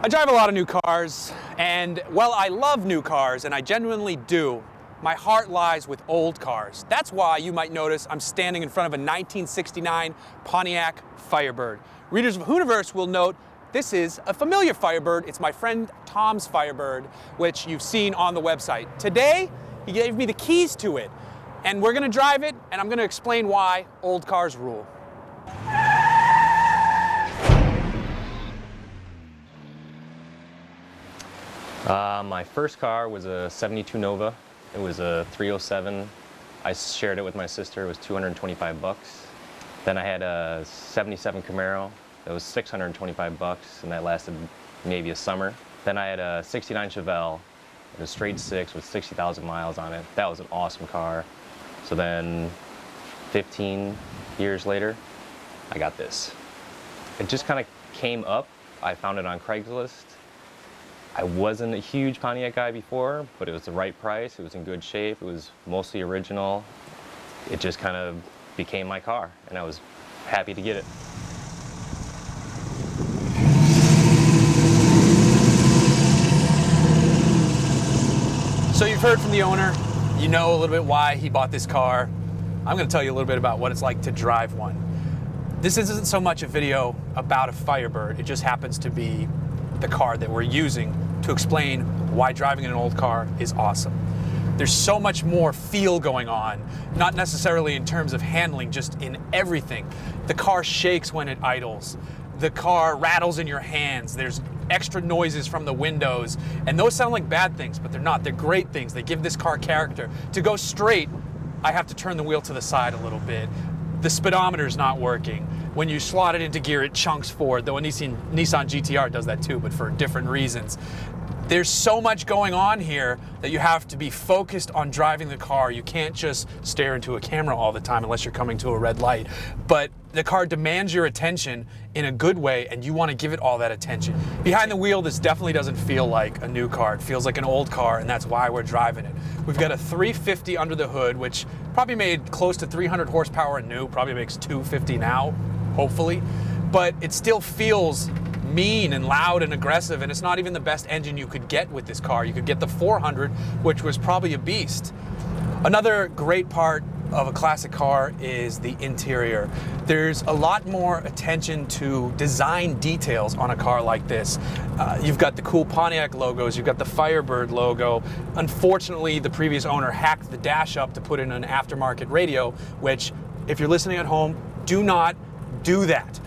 I drive a lot of new cars, and while I love new cars, and I genuinely do, my heart lies with old cars. That's why you might notice I'm standing in front of a 1969 Pontiac Firebird. Readers of Hooniverse will note this is a familiar Firebird. It's my friend Tom's Firebird, which you've seen on the website. Today, he gave me the keys to it, and we're gonna drive it, and I'm gonna explain why old cars rule. My first car was a 72 Nova. It was a 307. I shared it with my sister. It was 225 bucks. Then I had a 77 Camaro. It was 625 bucks, and that lasted maybe a summer. Then I had a 69 Chevelle. It was straight six with 60,000 miles on it. That was an awesome car. So then 15 years later, I got this. It just kind of came up. I found it on Craigslist. I wasn't a huge Pontiac guy before, but it was the right price. It was in good shape. It was mostly original. It just kind of became my car, and I was happy to get it. So you've heard from the owner. You know a little bit why he bought this car. I'm going to tell you a little bit about what it's like to drive one. This isn't so much a video about a Firebird. It just happens to be the car that we're using to explain why driving an old car is awesome. There's so much more feel going on, not necessarily in terms of handling, just in everything. The car shakes when it idles. The car rattles in your hands. There's extra noises from the windows, and those sound like bad things, but they're not. They're great things. They give this car character. To go straight, I have to turn the wheel to the side a little bit. The speedometer's not working. When you slot it into gear, it chunks forward, though a Nissan GTR does that too, but for different reasons. There's so much going on here that you have to be focused on driving the car. You can't just stare into a camera all the time unless you're coming to a red light. But the car demands your attention in a good way, and you want to give it all that attention. Behind the wheel, this definitely doesn't feel like a new car. It feels like an old car, and that's why we're driving it. We've got a 350 under the hood, which probably made close to 300 horsepower new, probably makes 250 now, hopefully. But it still feels mean and loud and aggressive, and it's not even the best engine you could get with this car. You could get the 400, which was probably a beast. Another great part of a classic car is the interior. There's a lot more attention to design details on a car like this. You've got the cool Pontiac logos, you've got the Firebird logo. Unfortunately, the previous owner hacked the dash up to put in an aftermarket radio, which, if you're listening at home, do not do that.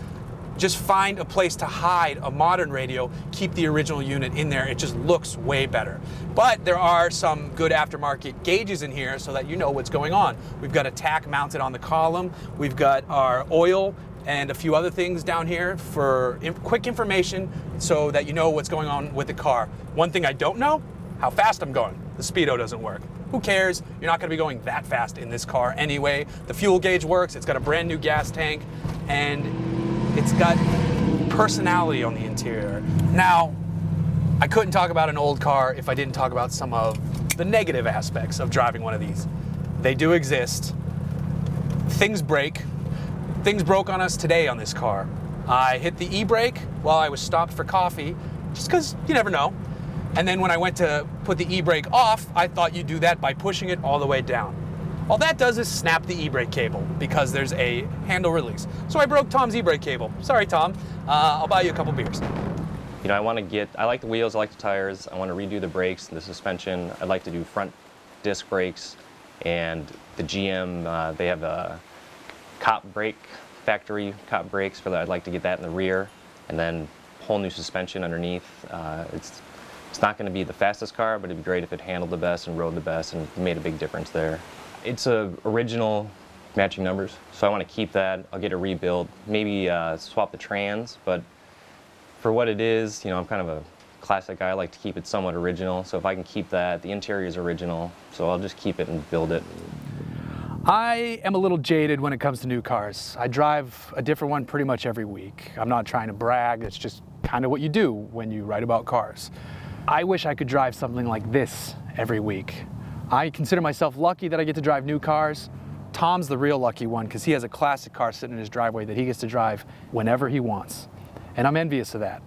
Just find a place to hide a modern radio, keep the original unit in there. It just looks way better. But there are some good aftermarket gauges in here so that you know what's going on. We've got a tack mounted on the column. We've got our oil and a few other things down here for quick information so that you know what's going on with the car. One thing I don't know, how fast I'm going. The speedo doesn't work. Who cares? You're not gonna be going that fast in this car anyway. The fuel gauge works. It's got a brand new gas tank, and it's got personality on the interior. Now, I couldn't talk about an old car if I didn't talk about some of the negative aspects of driving one of these. They do exist. Things break. Things broke on us today on this car. I hit the e-brake while I was stopped for coffee, just because you never know. And then when I went to put the e-brake off, I thought you'd do that by pushing it all the way down. All that does is snap the e-brake cable because there's a handle release. So I broke Tom's e-brake cable. Sorry, Tom. I'll buy you a couple beers. You know, I like the wheels, I like the tires. I want to redo the brakes, the suspension. I'd like to do front disc brakes, and the GM, they have a cop brake, factory cop brakes for that. I'd like to get that in the rear, and then whole new suspension underneath. It's not going to be the fastest car, but it'd be great if it handled the best and rode the best, and made a big difference there. It's a original matching numbers, so I want to keep that. I'll get a rebuild, maybe swap the trans, but for what it is, you know, I'm kind of a classic guy. I like to keep it somewhat original, so if I can keep that, the interior is original, so I'll just keep it and build it. I am a little jaded when it comes to new cars. I drive a different one pretty much every week. I'm not trying to brag, it's just kind of what you do when you write about cars. I wish I could drive something like this every week. I consider myself lucky that I get to drive new cars. Tom's the real lucky one because he has a classic car sitting in his driveway that he gets to drive whenever he wants. And I'm envious of that.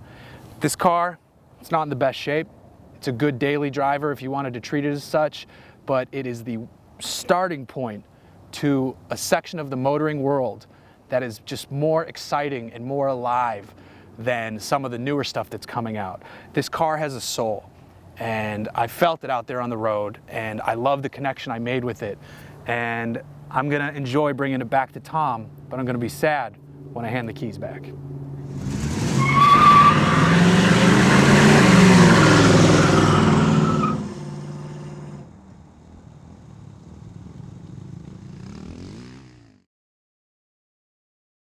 This car It's not in the best shape. It's a good daily driver if you wanted to treat it as such, but it is the starting point to a section of the motoring world that is just more exciting and more alive than some of the newer stuff that's coming out. This car has a soul, and I felt it out there on the road, and I love the connection I made with it. And I'm gonna enjoy bringing it back to Tom, but I'm gonna be sad when I hand the keys back.